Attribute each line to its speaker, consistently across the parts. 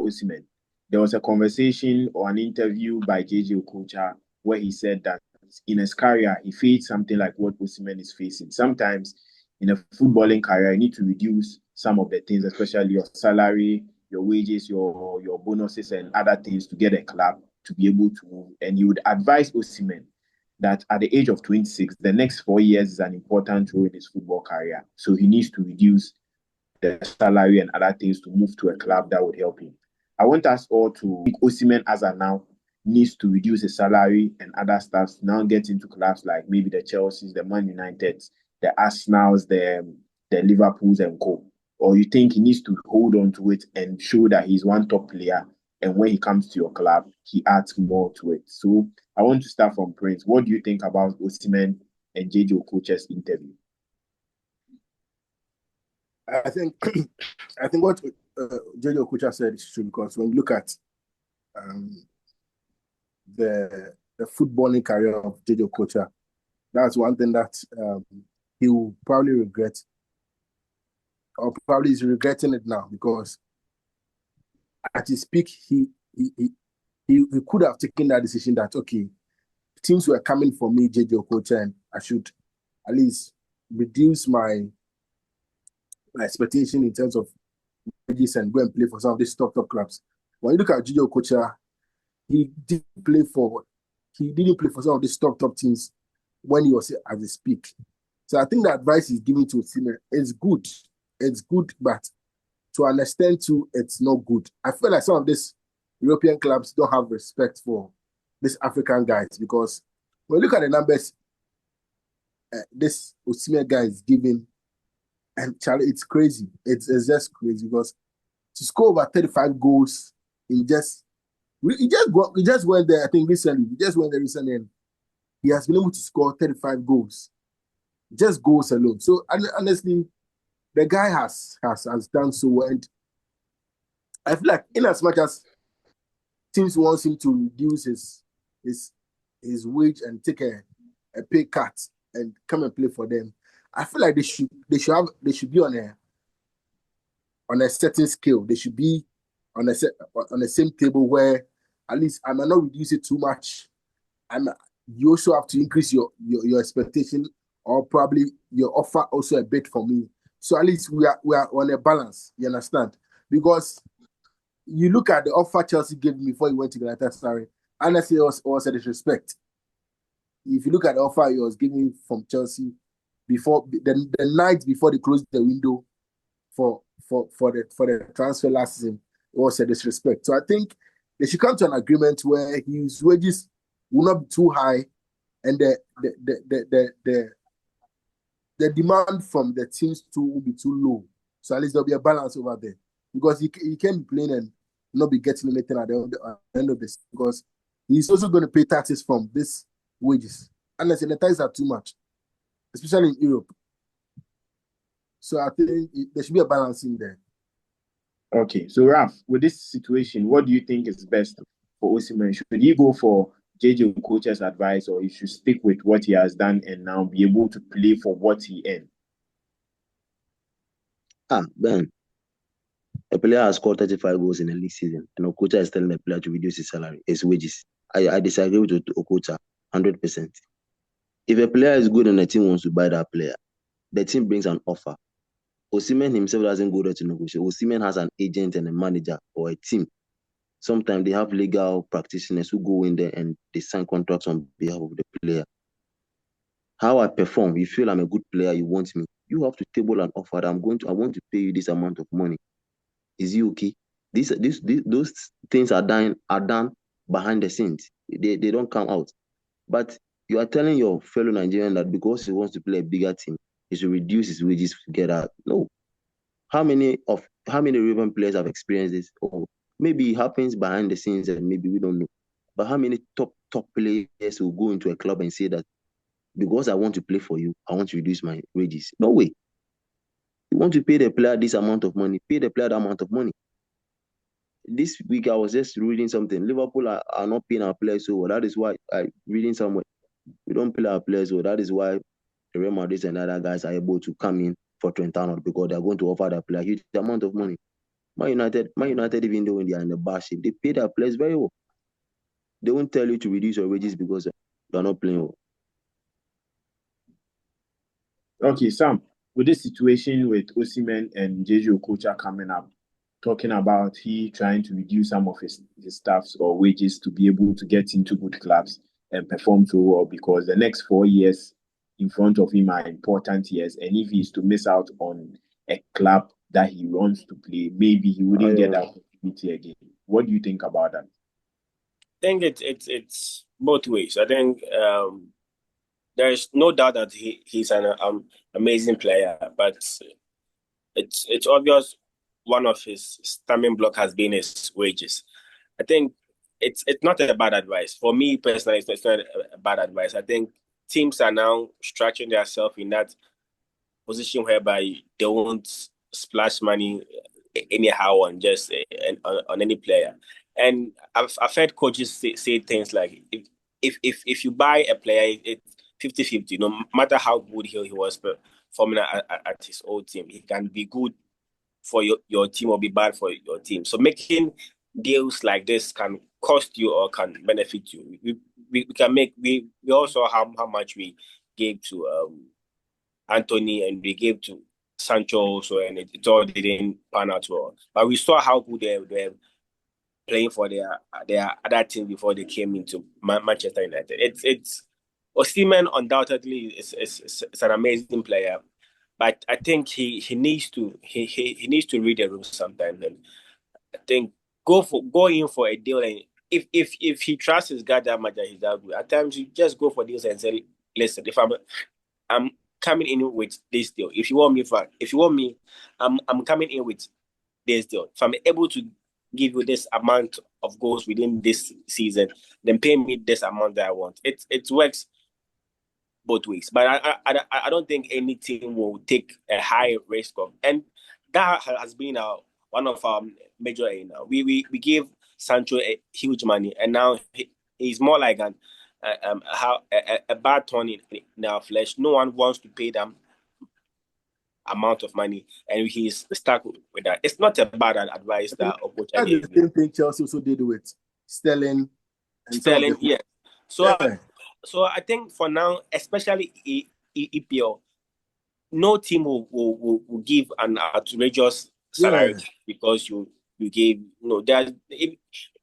Speaker 1: Osimhen. There was a conversation or an interview by Jay Jay Okocha where he said that in his career, he faced something like what Osimhen is facing. Sometimes in a footballing career, you need to reduce some of the things, especially your salary, your wages, your bonuses, and other things to get a club to be able to move. And you would advise Osimhen that at the age of 26, the next 4 years is an important role in his football career. So he needs to reduce the salary and other things to move to a club that would help him. I want us all to think Osimhen as of now needs to reduce his salary and other stuff to now get into clubs like maybe the Chelseas, the Man Uniteds, the Arsenals, the Liverpools and co. Or you think he needs to hold on to it and show that he's one top player, and when he comes to your club, he adds more to it. So I want to start from Prince. What do you think about Osimhen and Jay Jay Okocha's interview?
Speaker 2: I think what Jay Jay Okocha said is true, because when you look at the footballing career of Jay Jay Okocha, that's one thing that he will probably regret, or probably is regretting it now, because at his peak, he could have taken that decision that, okay, teams were coming for me, Jay Jay Okocha, and I should at least reduce my expectation in terms of wages and go and play for some of these top clubs. When you look at Jay Jay Okocha, he didn't play for some of these top teams when he was at his peak. So I think the advice he's giving to Osimhen is good. It's good, but to an extent too, it's not good. I feel like some of these European clubs don't have respect for these African guys, because when you look at the numbers this Osimhen guy is giving, and Charlie, it's crazy. It's just crazy, because to score over 35 goals in he just went there, I think recently. He just went there recently, and he has been able to score 35 goals. Just goals alone. So honestly, the guy has done so well. And I feel like in as much as teams want him to reduce his wage and take a pay cut and come and play for them, I feel like they should be on a certain scale. They should be on the same table where at least I might not reduce it too much. And you also have to increase your expectation, or probably your offer also a bit for me. So at least we are on a balance. You understand? Because you look at the offer Chelsea gave me before he went to Galatasaray, honestly, it was a disrespect. If you look at the offer he was giving from Chelsea before the night before they closed the window for the transfer last season, it was a disrespect. So I think they should come to an agreement where his wages will not be too high, and the demand from the teams too will be too low. So at least there'll be a balance over there, because he can't be playing and not be getting anything at the end of this, because he's also going to pay taxes from this wages, unless the taxes are too much, especially in Europe. So I think there should be a balance in there.
Speaker 1: Okay, so Raf, with this situation, what do you think is best for Osimhen? Should he go for Jay Jay Okocha's advice, or he should stick with what he has done and now be able to play for what he earned?
Speaker 3: Ben, a player has scored 35 goals in a league season, and Okocha is telling the player to reduce his salary, his wages. I disagree with Okocha 100%. If a player is good and the team wants to buy that player, the team brings an offer. Osimhen himself doesn't go there to negotiate. Osimhen has an agent and a manager or a team. Sometimes they have legal practitioners who go in there and they sign contracts on behalf of the player. How I perform, you feel I'm a good player, you want me, you have to table an offer that I want to pay you this amount of money. Is it okay? Those things are done behind the scenes. They don't come out. But you are telling your fellow Nigerian that because he wants to play a bigger team, he should reduce his wages to get out. No. How many European players have experienced this? Or maybe it happens behind the scenes and maybe we don't know. But how many top players will go into a club and say that because I want to play for you, I want to reduce my wages? No way. You want to pay the player this amount of money, pay the player that amount of money. This week I was just reading something. Liverpool are not paying our players, so that is why I reading somewhere. We don't pay our players, so that is why the Real Madrid and other guys are able to come in for Trentano, because they are going to offer that player a huge amount of money. Man United, even though when they are in the bad shape, they pay their players very well. They won't tell you to reduce your wages because they are not playing well.
Speaker 1: Okay, Sam, with this situation with Osimhen and Jay Jay Okocha coming up, talking about he trying to reduce some of his staffs or wages to be able to get into good clubs and perform so well because the next 4 years in front of him are important years. And if he's to miss out on a club that he wants to play, maybe he wouldn't get that opportunity again. What do you think about that?
Speaker 4: I think it's both ways. I think there is no doubt that he's an amazing player, but it's obvious one of his stumbling block has been his wages. I think it's not a bad advice. For me personally, it's not a bad advice. I think teams are now structuring themselves in that position whereby they won't splash money anyhow on just on any player. And I've heard coaches say things like if you buy a player, it's 50-50. No matter how good he was performing at his old team, he can be good for your team or be bad for your team. So making deals like this can cost you or can benefit you. We can make we also how much we gave to Anthony and we gave to Sancho also, and it all didn't pan out well. But we saw how good they were playing for their other team before they came into Manchester United. It's Osimhen undoubtedly is an amazing player, but I think he needs to he needs to read the room sometimes. And I think go in for a deal, and if he trusts his guy that much that he's that good, at times you just go for deals and say, listen, if I'm coming in with this deal. If you want me, I'm coming in with this deal. If I'm able to give you this amount of goals within this season, then pay me this amount that I want. It works both ways, but I don't think any team will take a high risk of, and that has been one of our major aim now. We gave Sancho a huge money, and now he's more like a bad thorn in our flesh. No one wants to pay them amount of money, and he's stuck with that. It's not a bad advice that Okocha gave
Speaker 2: me. The same thing Chelsea also did with Sterling.
Speaker 4: Sterling, yeah. So, so I think for now, especially EPL, no team will give an outrageous salary because you gave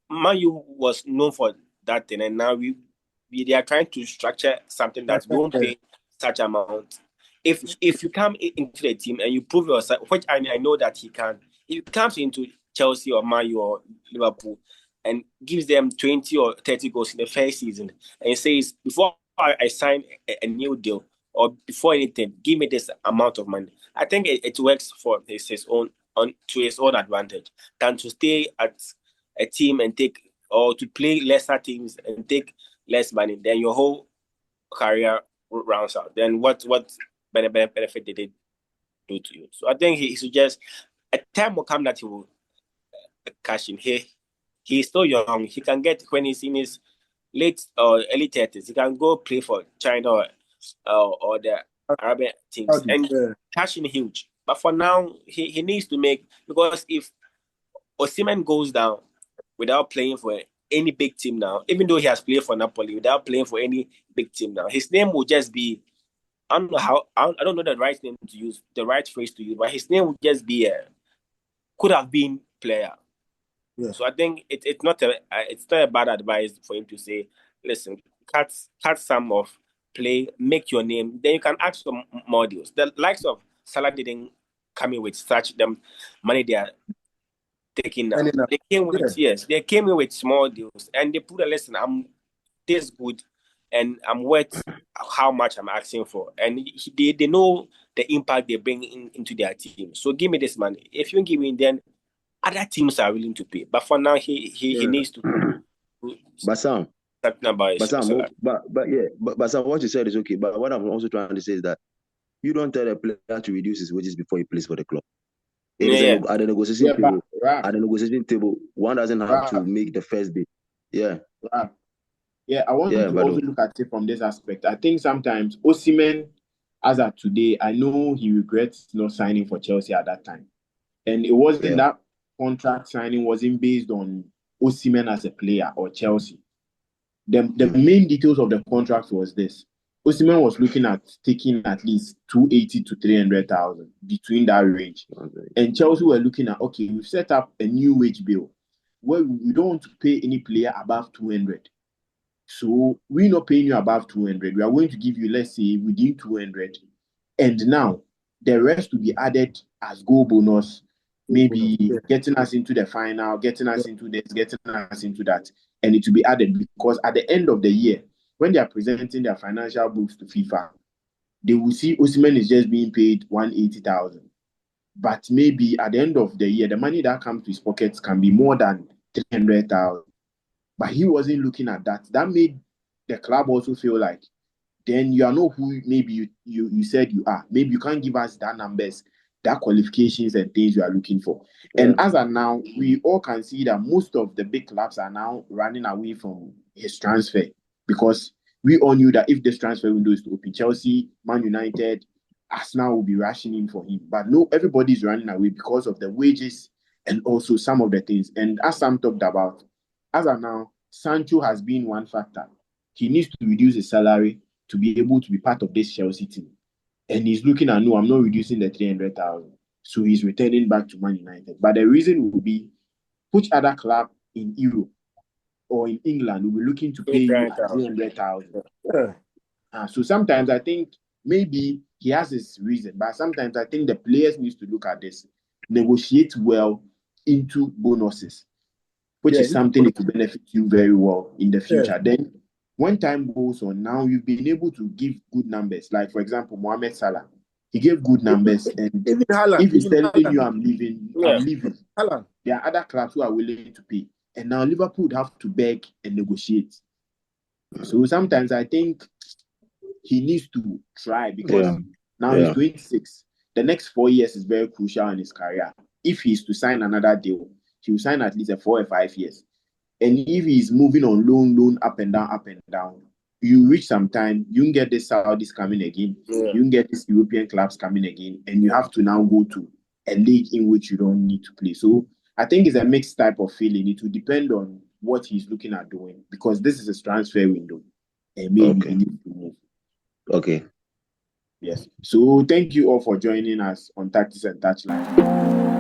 Speaker 4: Man U was known for that thing, and now they are trying to structure something that won't pay such amount. If you come into the team and you prove yourself, which I know that he can, if he comes into Chelsea or Man U or Liverpool and gives them 20 or 30 goals in the first season and says, before I sign a new deal or before anything, give me this amount of money, I think it works for his own to his own advantage than to stay at a team and take, or to play lesser teams and take less money. Then your whole career rounds out. Then what benefit did it do to you? So I think he suggests a time will come that he will cash in. He's still young. He can get, when he's in his late or early 30s, he can go play for China or the Arabian teams and cash in huge. But for now, he needs to make, because if Osimhen goes down without playing for any big team now, even though he has played for Napoli, without playing for any big team now, his name will just be, I don't know the right name to use, the right phrase to use, but his name would just be could have been player. Yeah. So I think it's not a bad advice for him to say, listen, cut some of play, make your name, then you can ask for more deals. The likes of Salah didn't come in with such them money they are taking now. They came with they came in with small deals and they put a lesson. I'm this good and I'm worth how much I'm asking for. And they know the impact they bring into their team. So give me this money. If you give me, then other teams are willing to pay. But for now, he needs to.
Speaker 3: But Sam, what you said is okay. But what I'm also trying to say is that you don't tell a player to reduce his wages before he plays for the club. At the negotiation table, one doesn't have to make the first bid. Yeah.
Speaker 1: Yeah, I want to also look at it from this aspect. I think sometimes Osimhen, as of today, I know he regrets not signing for Chelsea at that time. And it wasn't that contract signing wasn't based on Osimhen as a player or Chelsea. The main details of the contract was this. Osimhen was looking at taking at least 280 to 300,000 between that range. And Chelsea were looking at, okay, we've set up a new wage bill where we don't want to pay any player above 200. So we're not paying you above 200. We are going to give you, let's say, within 200. And now the rest will be added as goal bonus, maybe getting us into the final, getting us into this, getting us into that. And it will be added because at the end of the year, when they are presenting their financial books to FIFA, they will see Osimhen is just being paid 180,000. But maybe at the end of the year, the money that comes to his pockets can be more than 300,000. But he wasn't looking at that. That made the club also feel like, then you are not who maybe you said you are. Maybe you can't give us that numbers, that qualifications and things you are looking for. Yeah. And as of now, we all can see that most of the big clubs are now running away from his transfer because we all knew that if this transfer window is to open, Chelsea, Man United, Arsenal will be rushing in for him. But no, everybody's running away because of the wages and also some of the things. And as Sam talked about, as of now, Sancho has been one factor. He needs to reduce his salary to be able to be part of this Chelsea team. And he's looking at, no, I'm not reducing the 300,000. So he's returning back to Man United. But the reason will be, which other club in Europe or in England will be looking to pay you 300,000? Yeah. So sometimes I think maybe he has his reason, but sometimes I think the players need to look at this, negotiate well into bonuses, which is something that will benefit you very well in the future. Then when time goes on, now you've been able to give good numbers. Like, for example, Mohamed Salah, he gave good numbers. And
Speaker 2: even Haaland,
Speaker 1: if he's telling you, I'm leaving,
Speaker 2: Haaland.
Speaker 1: There are other clubs who are willing to pay. And now Liverpool would have to beg and negotiate. So sometimes I think he needs to try because now he's 26. The next 4 years is very crucial in his career. If he's to sign another deal, he will sign at least a 4 or 5 years. And if he's moving on loan, up and down, you reach some time, you can get the Saudis coming again, you can get these European clubs coming again, and you have to now go to a league in which you don't need to play. So I think it's a mixed type of feeling. It will depend on what he's looking at doing because this is a transfer window, and maybe he needs to move.
Speaker 3: Okay.
Speaker 1: Yes. So thank you all for joining us on Tactics and Touchline.